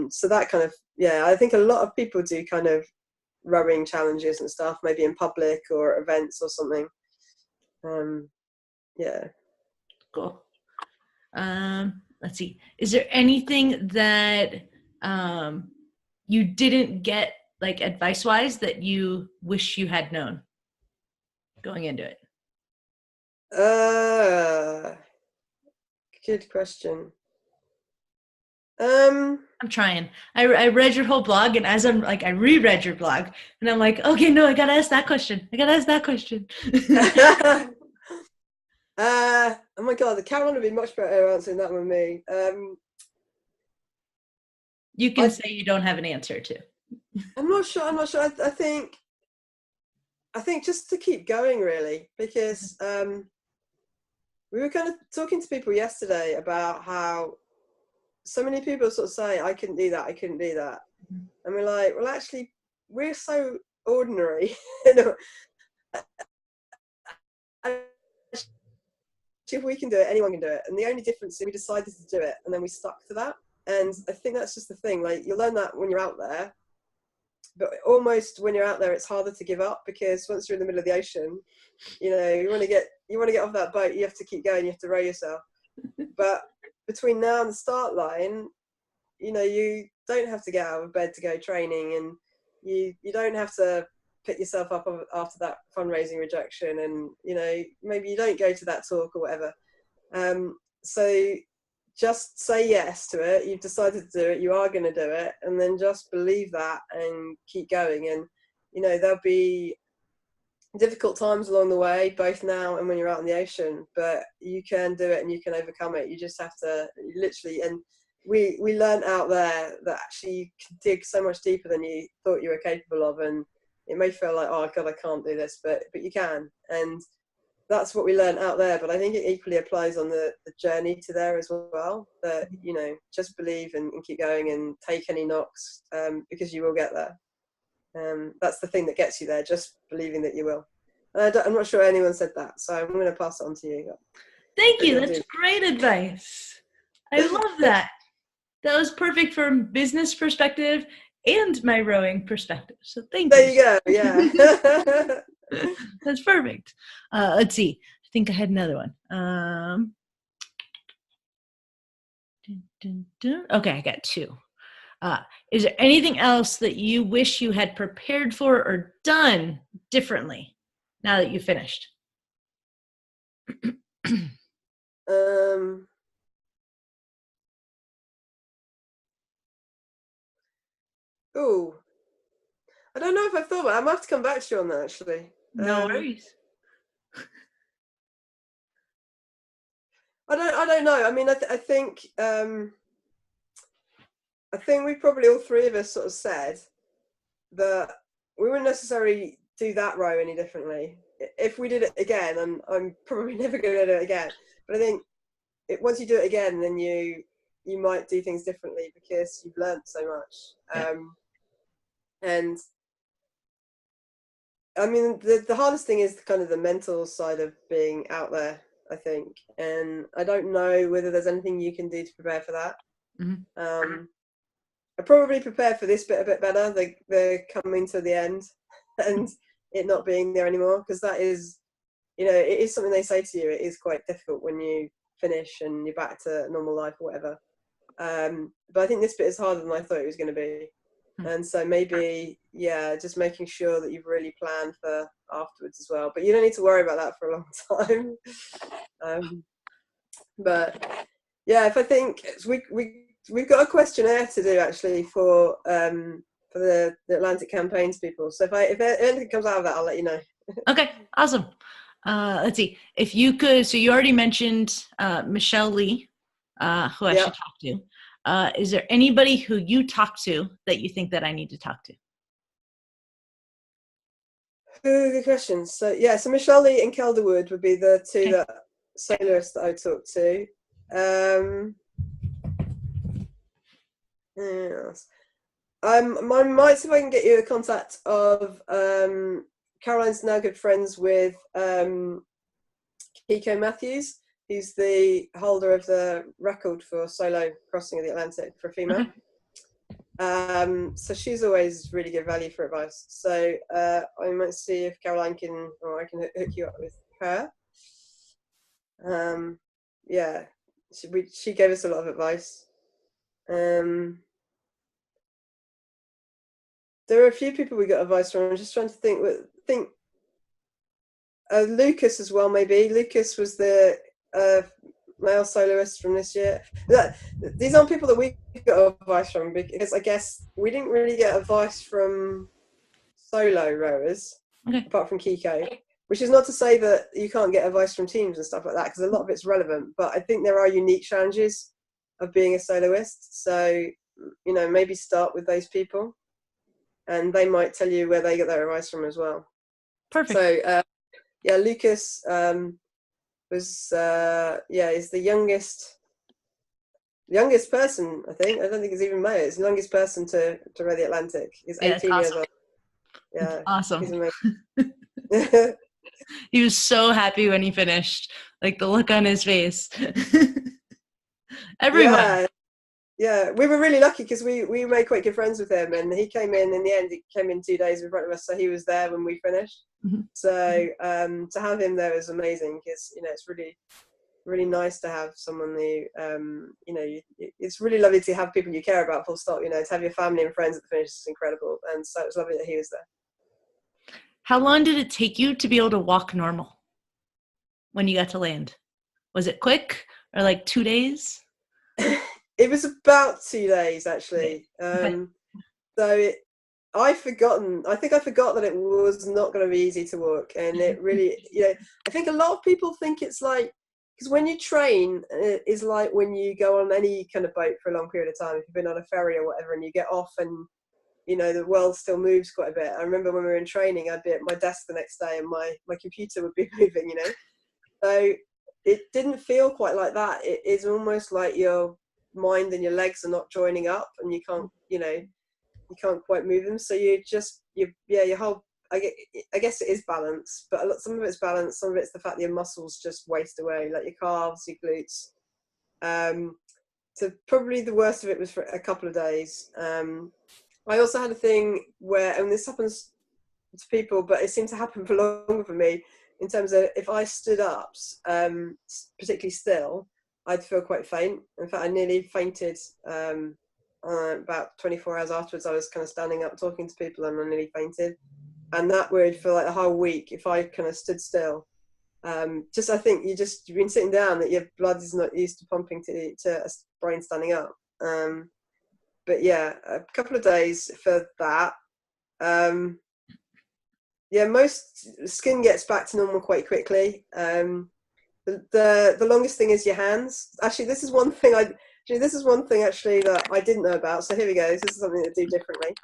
so that kind of, yeah, I think a lot of people do kind of rowing challenges and stuff, maybe in public or events or something. Yeah. Cool. Let's see. Is there anything that you didn't get, like advice-wise, that you wish you had known going into it? Good question. I'm trying. I read your whole blog, and as I'm like, I reread your blog, and I'm like, okay, no, I gotta ask that question. Oh my god, Caroline would be much better answering that than me. You can say you don't have an answer to. I'm not sure. I think just to keep going, really, because we were kind of talking to people yesterday about how so many people sort of say, I couldn't do that. And we're like, well, actually, we're so ordinary. You know, if we can do it, anyone can do it. And the only difference is we decided to do it, and then we stuck to that. And I think that's just the thing. Like, you learn that when you're out there, but almost when you're out there, it's harder to give up, because once you're in the middle of the ocean, you know, you want to get off that boat, you have to keep going, you have to row yourself. But between now and the start line, you know, you don't have to get out of bed to go training, and you don't have to pick yourself up after that fundraising rejection, and maybe you don't go to that talk or whatever. So just say yes to it. You've decided to do it, you are going to do it, and then just believe that and keep going. And there'll be difficult times along the way, both now and when you're out in the ocean, but you can do it and you can overcome it. You just have to literally, and we learned out there that actually you can dig so much deeper than you thought you were capable of, and it may feel like, oh god, I can't do this, but you can. And that's what we learned out there. But I think it equally applies on the journey to there as well, that just believe and keep going and take any knocks, because you will get there. That's the thing that gets you there, just believing that you will. And I'm not sure anyone said that, so I'm going to pass it on to you. Thank you. That's great advice. I love that. That was perfect from business perspective and my rowing perspective. So thank you. There you go. Yeah. That's perfect. Let's see. I think I had another one. Okay, I got two. Is there anything else that you wish you had prepared for or done differently now that you finished? Oh, I don't know if I've thought about it. I might have to come back to you on that, actually. No worries. I don't know. I mean, I think we probably, all three of us, sort of said that we wouldn't necessarily do that row any differently. If we did it again, and I'm probably never going to do it again, but I think once you do it again, then you might do things differently because you've learned so much. Yeah. And I mean, the hardest thing is kind of the mental side of being out there, I think. And I don't know whether there's anything you can do to prepare for that. Mm-hmm. I probably prepare for this bit a bit better, the coming to the end and it not being there anymore, because that is, it is something they say to you. It is quite difficult when you finish and you're back to normal life or whatever. But I think this bit is harder than I thought it was going to be. And so maybe, just making sure that you've really planned for afterwards as well. But you don't need to worry about that for a long time. But yeah, if I think we've got a questionnaire to do actually for the Atlantic campaigns people. So if anything comes out of that, I'll let you know. Okay, awesome. Let's see. If you could, so you already mentioned Michelle Lee, who I should talk to. Is there anybody who you talk to that you think that I need to talk to? Good questions. So so Michelle Lee and Kelderwood would be the two soloists that I talk to. Yes. I might see if I can get you the contact of Caroline's now good friends with Kiko Matthews. He's the holder of the record for solo crossing of the Atlantic for a female. So she's always really good value for advice. So I might see if Caroline can, or I can hook you up with her. She gave us a lot of advice. There are a few people we got advice from. I'm just trying to think. Lucas as well, maybe. Lucas was the male soloist from this year. These aren't people that we got advice from, because I guess we didn't really get advice from solo rowers, apart from Kiko, which is not to say that you can't get advice from teams and stuff like that, because a lot of it's relevant, but I think there are unique challenges of being a soloist. So, maybe start with those people and they might tell you where they get their advice from as well. Perfect. So, Lucas was is the youngest person, I think. I don't think it's even male. It's the youngest person to row the Atlantic. He's 18 years old. Yeah, that's awesome. He's amazing. He was so happy when he finished, like the look on his face. Everyone. Yeah, we were really lucky because we made quite good friends with him, and he came in the end. He came in 2 days in front of us, so he was there when we finished. Mm-hmm. So to have him there was amazing, because it's really, really nice to have someone who it's really lovely to have people you care about, full stop. To have your family and friends at the finish is incredible, and so it was lovely that he was there. How long did it take you to be able to walk normal when you got to land? Was it quick or like 2 days? It was about 2 days actually. Okay. I think I forgot that it was not going to be easy to walk, and it really, I think a lot of people think it's like, because when you train, it is like when you go on any kind of boat for a long period of time, if you've been on a ferry or whatever, and you get off and, the world still moves quite a bit. I remember when we were in training, I'd be at my desk the next day and my computer would be moving, So it didn't feel quite like that. It is almost like your mind and your legs are not joining up, and you can't, you can't quite move them. So your whole, I guess it is balance, but some of it's balance, some of it's the fact that your muscles just waste away, like your calves, your glutes. So probably the worst of it was for a couple of days. I also had a thing where, and this happens to people, but it seemed to happen for longer for me, in terms of if I stood up, particularly still, I'd feel quite faint. In fact, I nearly fainted about 24 hours afterwards. I was kind of standing up talking to people and I nearly fainted. And that would, for like a whole week, if I kind of stood still, I think you've been sitting down, that your blood is not used to pumping to a brain standing up. But yeah, a couple of days for that. Most skin gets back to normal quite quickly. The longest thing is your hands. Actually, this is one thing actually that I didn't know about. So here we go. This is something to do differently.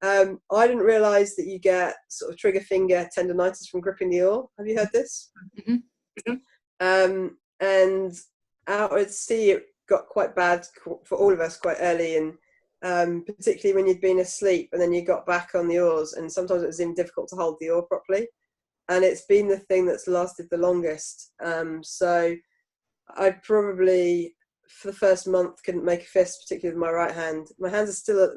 I didn't realise that you get sort of trigger finger tendonitis from gripping the oar. Have you heard this? Mm-hmm. And out at sea, it got quite bad for all of us quite early, and particularly when you'd been asleep and then you got back on the oars, and sometimes it was even difficult to hold the oar properly. And it's been the thing that's lasted the longest. So I probably, for the first month, couldn't make a fist, particularly with my right hand. My hands are still,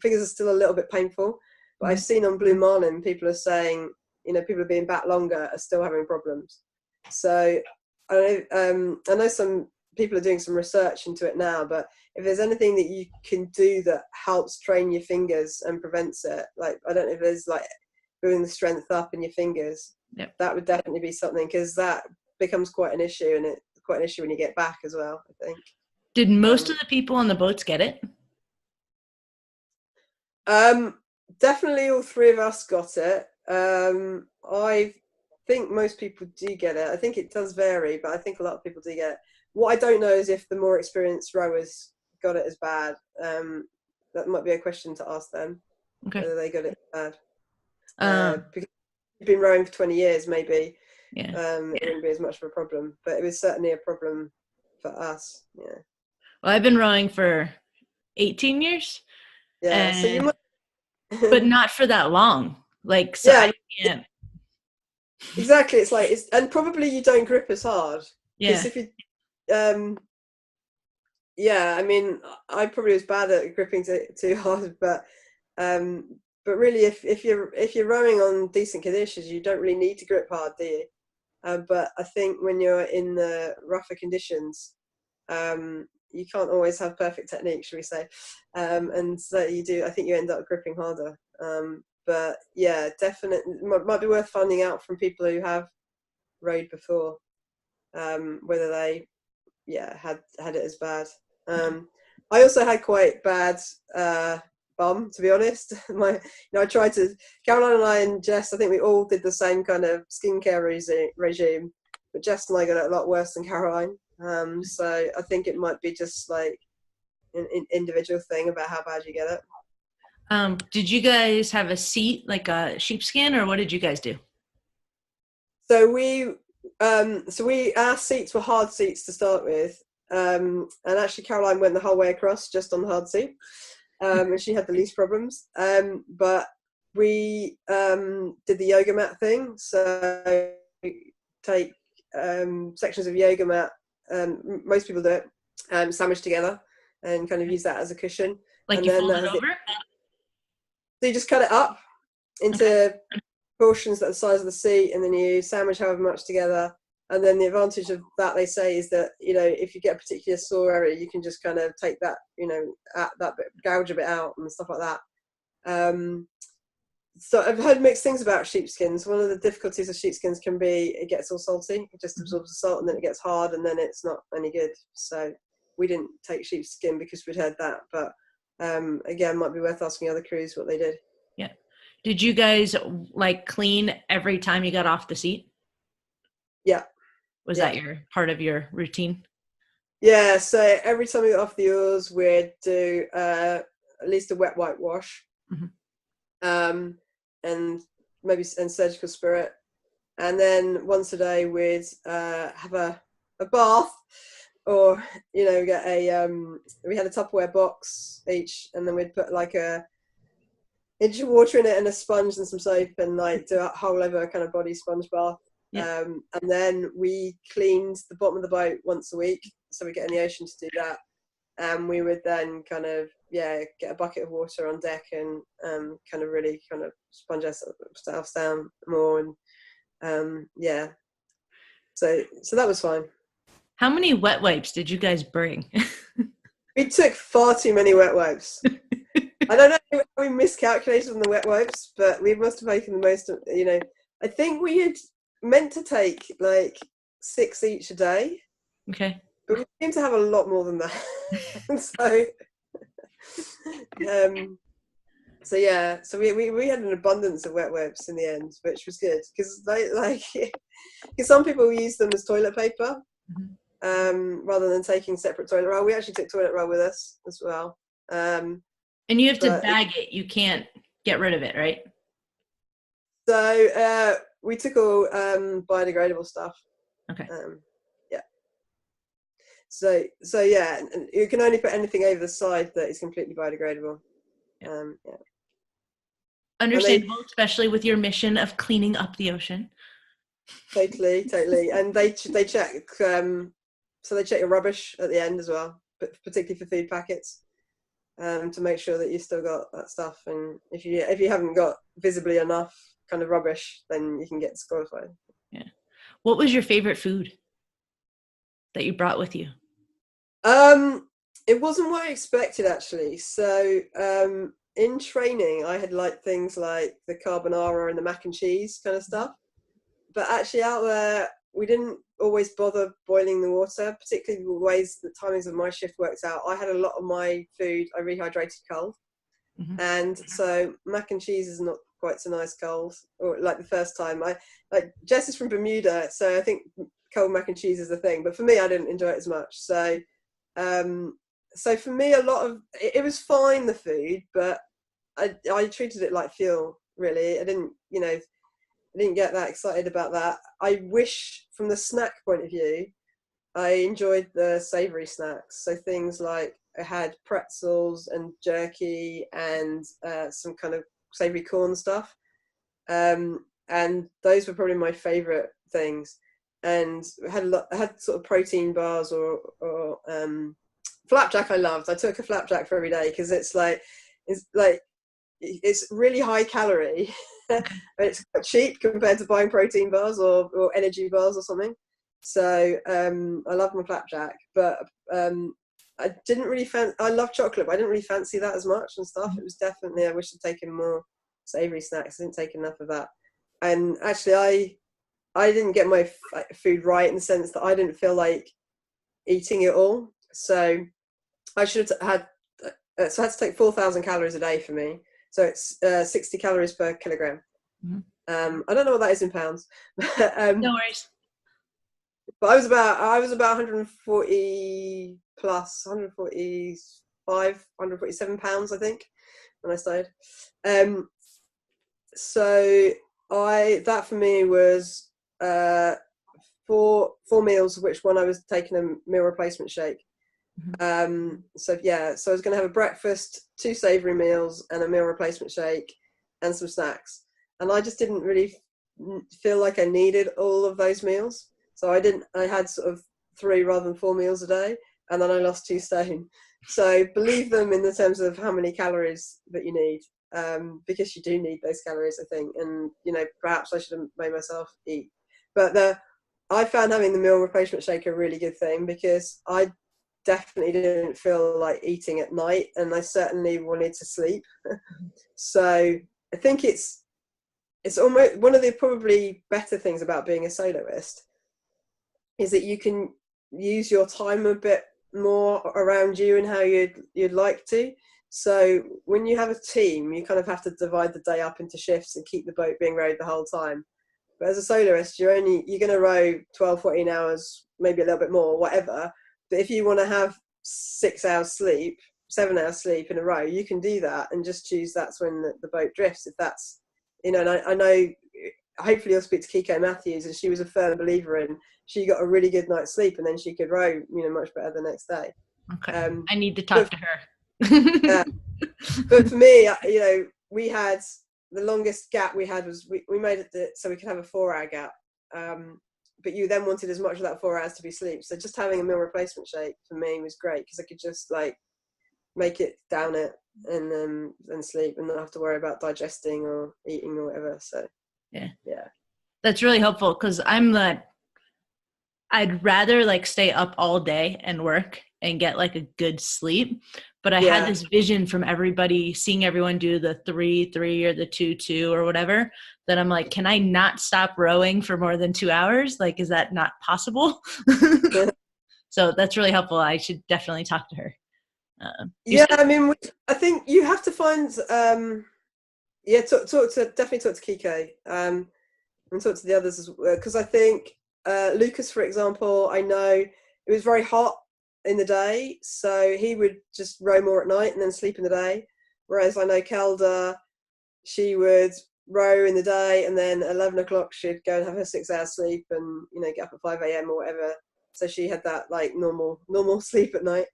fingers are still a little bit painful, but I've seen on Blue Marlin, people are saying, people are being back longer are still having problems. So I know some people are doing some research into it now, but if there's anything that you can do that helps train your fingers and prevents it, like, I don't know if there's like building the strength up in your fingers, Yep. That would definitely be something, because that becomes quite an issue, and it's quite an issue when you get back as well, I think. Did most of the people on the boats get it? Definitely all three of us got it. I think most people do get it. I think it does vary, but I think a lot of people do get it. What I don't know is if the more experienced rowers got it as bad. That might be a question to ask them, Okay. whether they got it bad. Because you've been rowing for 20 years, maybe. Yeah. It wouldn't be as much of a problem, but it was certainly a problem for us. Yeah. Well, I've been rowing for 18 years. Yeah. So you might. But not for that long. Like, so Yeah. I can't. Exactly. And probably you don't grip as hard. Yeah. Because if you, I mean, I probably was bad at gripping too hard, but really, if you're rowing on decent conditions, you don't really need to grip hard, do you? But I think when you're in the rougher conditions, you can't always have perfect technique, shall we say? And so you do. I think you end up gripping harder. But yeah, definitely might be worth finding out from people who have rowed before, whether they had it as bad. I also had quite bad bum, to be honest. I tried to, Caroline and I and Jess, I think we all did the same kind of skincare regime, but Jess and I got it a lot worse than Caroline. So I think it might be just like an individual thing about how bad you get it. Did you guys have a seat, like a sheepskin, or what did you guys do? So our seats were hard seats to start with. And actually Caroline went the whole way across just on the hard seat. And she had the least problems. But we did the yoga mat thing. So we take sections of yoga mat, most people do it, sandwiched together and kind of use that as a cushion. Like, and you then fold it over? So you just cut it up into portions that are the size of the seat, and then you sandwich however much together. And then the advantage of that, they say, is that, if you get a particular sore area, you can just kind of take that, at that bit, gouge a bit out and stuff like that. So I've heard mixed things about sheepskins. One of the difficulties of sheepskins can be it gets all salty. It just absorbs the salt, and then it gets hard, and then it's not any good. So we didn't take sheepskin because we'd heard that. But again, might be worth asking other crews what they did. Yeah. Did you guys like clean every time you got off the seat? Yeah. Was that your part of your routine? Yeah. So every time we got off the oars, we'd do at least a wet wipe wash. Mm-hmm. And surgical spirit, and then once a day we'd have a bath, or get we had a Tupperware box each, and then we'd put like a inch of water in it and a sponge and some soap, and like do a whole over kind of body sponge bath. And then we cleaned the bottom of the boat once a week, so we get in the ocean to do that. And we would then kind of get a bucket of water on deck and kind of really kind of sponge ourselves down more, and so that was fine. How many wet wipes did you guys bring? We took far too many wet wipes. I don't know how we miscalculated on the wet wipes, but we must have taken the most. I think we had meant to take like 6 each a day. Okay. But we seem to have a lot more than that. So we had an abundance of wet wipes in the end, which was good because because some people use them as toilet paper, rather than taking separate toilet roll. We actually took toilet roll with us as well. And you have to bag it. You can't get rid of it, right? So we took all biodegradable stuff. Okay. So and you can only put anything over the side that is completely biodegradable. Understandable, especially with your mission of cleaning up the ocean. Totally. And they check. So they check your rubbish at the end as well, but particularly for food packets, to make sure that you still got that stuff. And if you haven't got visibly enough kind of rubbish, then you can get disqualified. Yeah. What was your favorite food that you brought with you? It wasn't what I expected, actually. So in training, I had liked things like the carbonara and the mac and cheese kind of stuff. But actually out there, we didn't always bother boiling the water, particularly the ways the timings of my shift worked out. I had a lot of my food I rehydrated cold. And so mac and cheese is not quite so nice cold, or like the first time. Jess is from Bermuda, so I think cold mac and cheese is the thing, but for me I didn't enjoy it as much. So for me, a lot of it was fine, the food, but I treated it like fuel, really. I didn't get that excited about that. I wish, from the snack point of view, I enjoyed the savory snacks. So things like I had pretzels and jerky and some kind of savory corn stuff, and those were probably my favorite things. And I had sort of protein bars or flapjack. I loved. I took a flapjack for every day because it's really high calorie. It's quite cheap compared to buying protein bars or energy bars or something. So I love my flapjack, but I didn't really I love chocolate, but I didn't really fancy that as much and stuff. It was definitely, I wish I'd taken more savoury snacks. I didn't take enough of that. And actually I didn't get my food right, in the sense that I didn't feel like eating it all. So I should have had, so I had to take 4,000 calories a day for me. So it's 60 calories per kilogram. I don't know what that is in pounds. No worries. But I was about 140 plus, 145, 147 pounds, I think, when I started. So that for me was four meals, of which one I was taking a meal replacement shake. So I was going to have a breakfast, 2 savoury meals, and a meal replacement shake, and some snacks. And I just didn't really feel like I needed all of those meals. So I had sort of 3 rather than 4 meals a day, and then I lost 2 stone. So believe them in the terms of how many calories that you need, because you do need those calories, I think. And, perhaps I should have made myself eat. But I found having the meal replacement shake a really good thing, because I definitely didn't feel like eating at night, and I certainly wanted to sleep. So I think it's it's almost one of the probably better things about being a soloist is that you can use your time a bit more around you and how you'd like to. So when you have a team, you kind of have to divide the day up into shifts and keep the boat being rowed the whole time. But as a soloist, you're going to row 12, 14 hours, maybe a little bit more, whatever. But if you want to have 6 hours sleep, 7 hours sleep in a row, you can do that and just choose that's when the boat drifts. If that's, and I know, hopefully you'll speak to Kiko Matthews, and she was a firm believer in, she got a really good night's sleep and then she could row, much better the next day. Okay. I need to talk to her. Yeah. But for me, we had, the longest gap we had was we made it so we could have a 4-hour gap. But you then wanted as much of that 4 hours to be sleep. So just having a meal replacement shake for me was great because I could just make it, down it, and sleep and not have to worry about digesting or eating or whatever. So yeah, that's really helpful because I'd rather stay up all day and work and get a good sleep. But I had this vision from everybody, seeing everyone do the 3-3 or the 2-2 or whatever, that I'm like, can I not stop rowing for more than 2 hours? Is that not possible? So that's really helpful. I should definitely talk to her. I think you have to find, definitely talk to Kiko, and talk to the others as well. Because I think Lucas, for example, I know it was very hot in the day, so he would just row more at night and then sleep in the day. Whereas I know Kelda, she would row in the day and then 11 o'clock she'd go and have her 6 hours sleep and get up at 5 a.m. or whatever. So she had that normal sleep at night.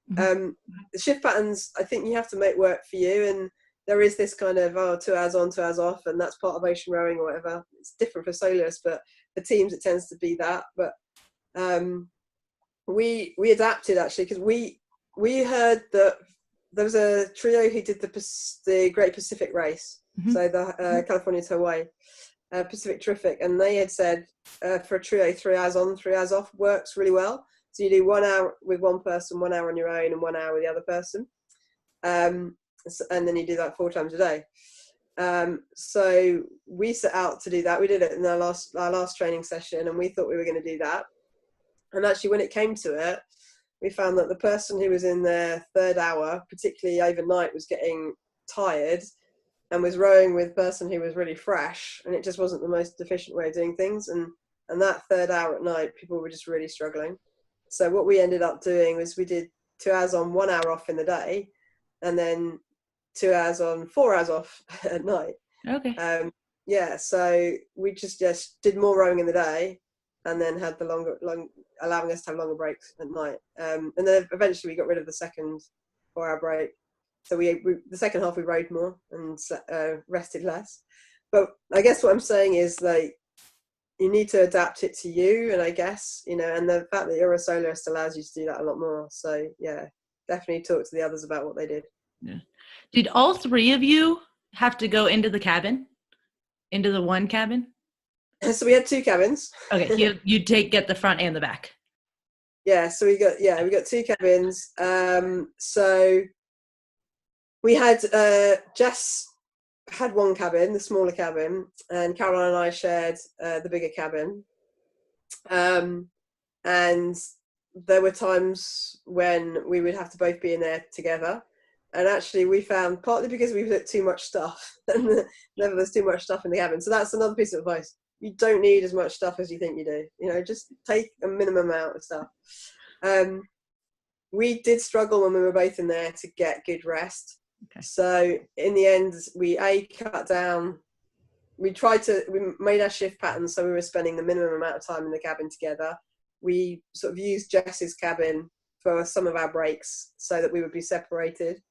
The shift patterns, I think you have to make work for you, and there is this kind of 2 hours on, 2 hours off, and that's part of ocean rowing or whatever. It's different for soloists, but for teams it tends to be that. But we adapted actually, because we heard that there was a trio who did the Great Pacific Race, so the California to Hawaii Pacific Terrific, and they had said for a trio 3 hours on, 3 hours off works really well. So you do 1 hour with one person, 1 hour on your own, and 1 hour with the other person, and then you do that 4 times a day. So we set out to do that. We did it in our last training session, and we thought we were going to do that. And actually, when it came to it, we found that the person who was in their 3rd hour, particularly overnight, was getting tired and was rowing with a person who was really fresh, and it just wasn't the most efficient way of doing things. And that 3rd hour at night, people were just really struggling. So what we ended up doing was we did 2 hours on, 1 hour off in the day, and then 2 hours on, 4 hours off at night. Okay. So we just did more rowing in the day, and then had the allowing us to have longer breaks at night. And then eventually we got rid of the second 4-hour break. So we the second half we rowed more and rested less. But I guess what I'm saying is you need to adapt it to you, and I guess, and the fact that you're a soloist allows you to do that a lot more. So yeah, definitely talk to the others about what they did. Yeah. Did all 3 of you have to go into the cabin? Into the one cabin? So we had 2 cabins. Okay, you get the front and the back. Yeah, so we got 2 cabins. So we had Jess had one cabin, the smaller cabin, and Caroline and I shared the bigger cabin. And there were times when we would have to both be in there together. And actually we found, partly because we put too much stuff, and never there's too much stuff in the cabin. So that's another piece of advice. You don't need as much stuff as you think you do. Just take a minimum amount of stuff. We did struggle when we were both in there to get good rest. Okay. So in the end, we cut down. We made our shift patterns so we were spending the minimum amount of time in the cabin together. We sort of used Jess's cabin for some of our breaks so that we would be separated.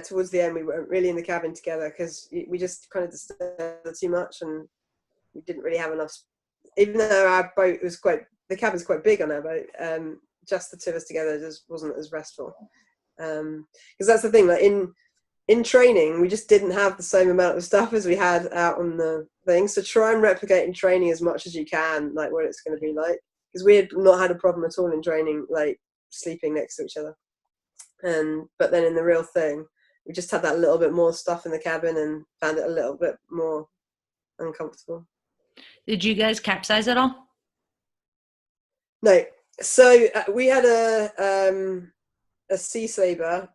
Towards the end we weren't really in the cabin together because we just kind of disturbed too much, and we didn't really have enough. Even though our boat was the cabin's quite big on our boat, just the 2 of us together just wasn't as restful. Because that's the thing, in training we just didn't have the same amount of stuff as we had out on the thing. So try and replicate in training as much as you can, what it's going to be like. Because we had not had a problem at all in training, sleeping next to each other. But then in the real thing, we just had that little bit more stuff in the cabin and found it a little bit more uncomfortable. Did you guys capsize at all? No. So we had a sea saver,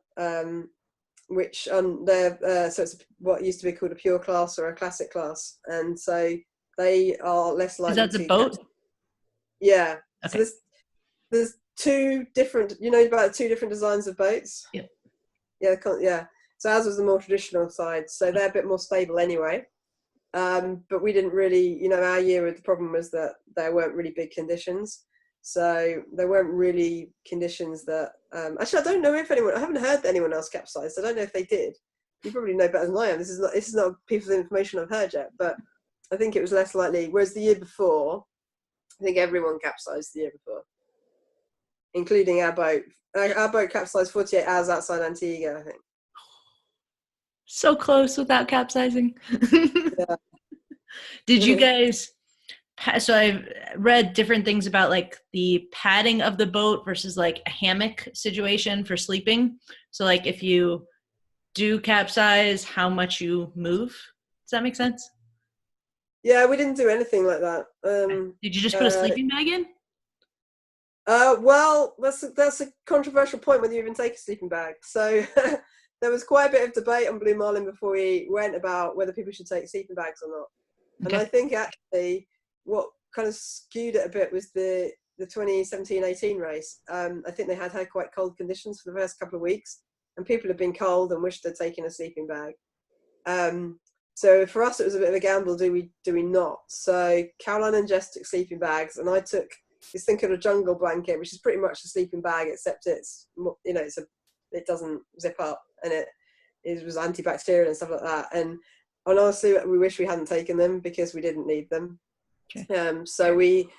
which on their so it's what used to be called a pure class or a classic class, and so they are less likely. Is that the boat? Yeah. Okay. So there's two different, about two different designs of boats. Yep. Yeah. So ours was the more traditional side, so they're a bit more stable anyway. But we didn't really, our year, the problem was that there weren't really big conditions. So there weren't really conditions that, actually, I don't know if I haven't heard that anyone else capsized. I don't know if they did. You probably know better than I am. This is not a piece of information I've heard yet, but I think it was less likely. Whereas the year before, I think everyone capsized the year before, including our boat. Our boat capsized 48 hours outside Antigua, I think. So close without capsizing. Yeah. Did you guys, so I've read different things about like the padding of the boat versus like a hammock situation for sleeping. So like if you do capsize, how much you move. Does that make sense? Yeah, we didn't do anything like that. Did you just put a sleeping bag in? Well, that's a controversial point whether you even take a sleeping bag. So there was quite a bit of debate on Blue Marlin before we went about whether people should take sleeping bags or not. Okay. And I think actually what kind of skewed it a bit was the 2017-18 race. I think they had quite cold conditions for the first couple of weeks, and people had been cold and wished they'd taken a sleeping bag. So for us, it was a bit of a gamble. Do we not? So Caroline and Jess took sleeping bags, and I took this thing called a jungle blanket, which is pretty much a sleeping bag, except it's it doesn't zip up, and it was antibacterial and stuff like that. And honestly, we wish we hadn't taken them because we didn't need them. Okay. So we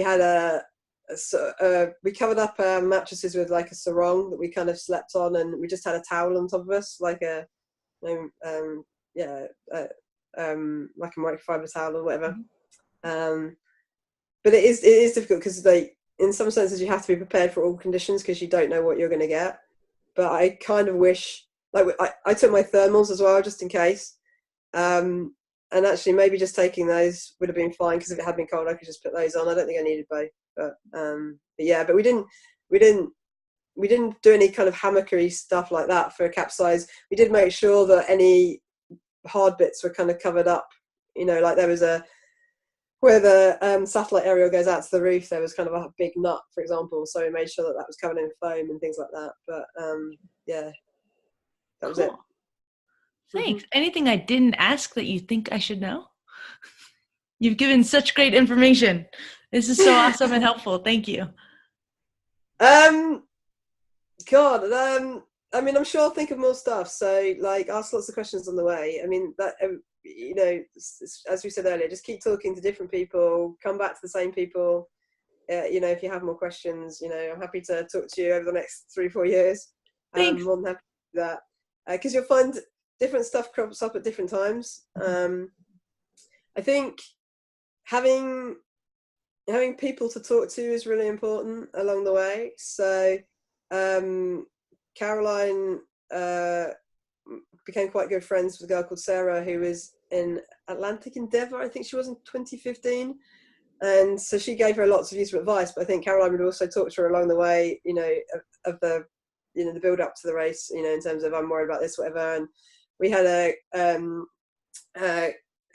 had we covered up our mattresses with like a sarong that we kind of slept on, and we just had a towel on top of us, like a microfiber towel or whatever. But it is difficult because in some senses you have to be prepared for all conditions because you don't know what you're going to get. But I kind of wish, like, I took my thermals as well just in case. And actually maybe just taking those would have been fine because if it had been cold I could just put those on. I don't think I needed both. But we didn't do any kind of hammockery stuff like that for a capsize. We did make sure that any hard bits were kind of covered up, like there was where the satellite aerial goes out to the roof, there was kind of a big nut, for example, so we made sure that was covered in foam and things like that. But that was it. Thanks. Anything I didn't ask that you think I should know? You've given such great information. This is so awesome and helpful. Thank you. I mean, I'm sure I'll think of more stuff. So, like, ask lots of questions on the way. I mean, that, as we said earlier, just keep talking to different people, come back to the same people. If you have more questions, I'm happy to talk to you over the next 3-4 years. Thanks. I'm more than happy to do that. Because you'll find different stuff crops up at different times. I think having people to talk to is really important along the way. So Caroline became quite good friends with a girl called Sarah who was in Atlantic Endeavour, I think she was in 2015. And so she gave her lots of useful advice, but I think Caroline would also talk to her along the way, of the build up to the race, in terms of I'm worried about this, whatever. And we had a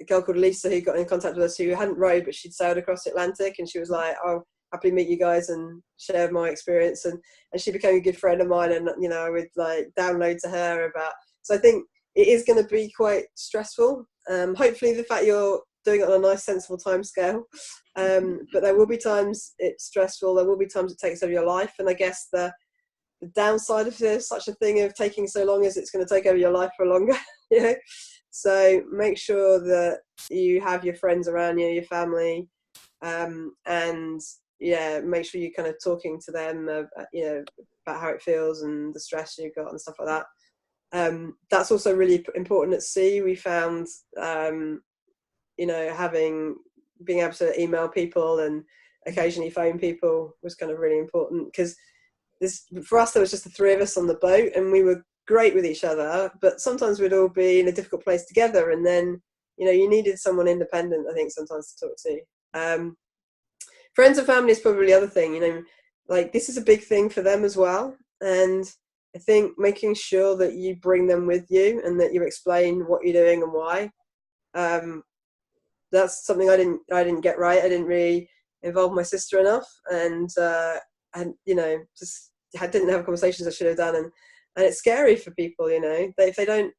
girl called Lisa who got in contact with us who hadn't rowed, but she'd sailed across the Atlantic, and she was like, I'll happily meet you guys and share my experience. And she became a good friend of mine, and I would like download to her about. So I think it is going to be quite stressful. Hopefully the fact you're doing it on a nice sensible time scale, but there will be times it's stressful, there will be times it takes over your life, and I guess the downside of there's such a thing of taking so long is it's going to take over your life for longer. So make sure that you have your friends around you, your family, and make sure you're kind of talking to them about how it feels and the stress you've got and stuff like that. That's also really important at sea. We found being able to email people and occasionally phone people was kind of really important, because for us there was just the three of us on the boat, and we were great with each other, but sometimes we'd all be in a difficult place together, and then you needed someone independent, I think, sometimes to talk to. Friends and family is probably the other thing. Like, this is a big thing for them as well, and I think making sure that you bring them with you and that you explain what you're doing and why. That's something I didn't get right. I didn't really involve my sister enough, and just didn't have conversations I should have done, and it's scary for people. If they don't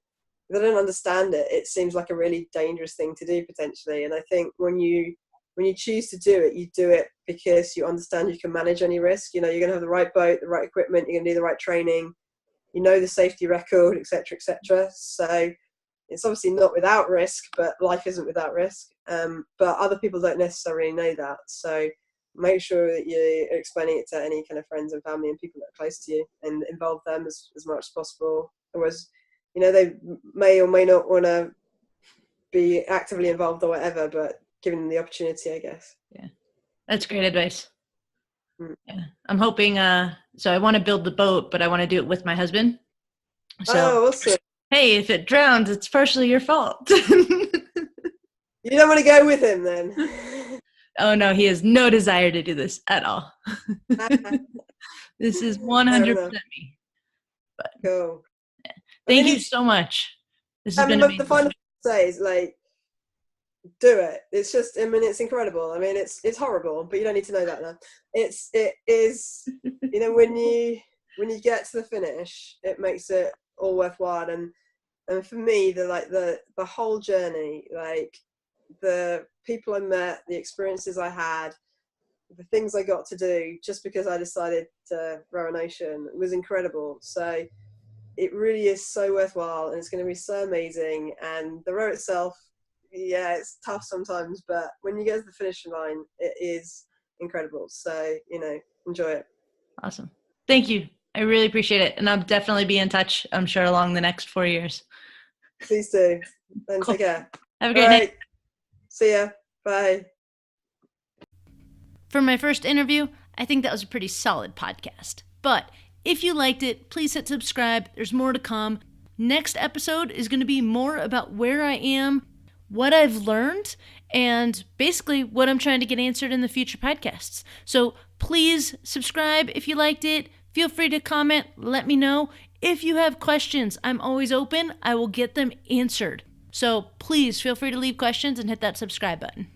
understand it, it seems like a really dangerous thing to do potentially. And I think when you choose to do it, you do it because you understand you can manage any risk. You're going to have the right boat, the right equipment, you're going to do the right training, the safety record, etc., etc. So it's obviously not without risk, but life isn't without risk. But other people don't necessarily know that. So make sure that you're explaining it to any kind of friends and family and people that are close to you, and involve them as much as possible. Otherwise, they may or may not want to be actively involved or whatever, but giving them the opportunity, I guess. Yeah, that's great advice. Yeah, I'm hoping. So I want to build the boat, but I want to do it with my husband. So, awesome. Hey, if it drowns, it's partially your fault. You don't want to go with him then? Oh no, he has no desire to do this at all. This is 100% me. But, cool. Yeah. Thank you so much. This has been amazing. The final thing to say is, like, do it. It's just, it's incredible. It's horrible, but you don't need to know that now. It is, when you get to the finish, it makes it all worthwhile. And for me, the whole journey, like the people I met, the experiences I had, the things I got to do just because I decided to row an ocean was incredible. So it really is so worthwhile, and it's going to be so amazing. And the row itself, yeah, it's tough sometimes, but when you get to the finish line, it is incredible. So, enjoy it. Awesome. Thank you. I really appreciate it. And I'll definitely be in touch, I'm sure, along the next 4 years. Please do. And cool. Take care. Have a great night. See ya. Bye. For my first interview, I think that was a pretty solid podcast. But if you liked it, please hit subscribe. There's more to come. Next episode is going to be more about where I am, what I've learned, and basically what I'm trying to get answered in the future podcasts. So please subscribe if you liked it. Feel free to comment. Let me know. If you have questions, I'm always open. I will get them answered. So please feel free to leave questions and hit that subscribe button.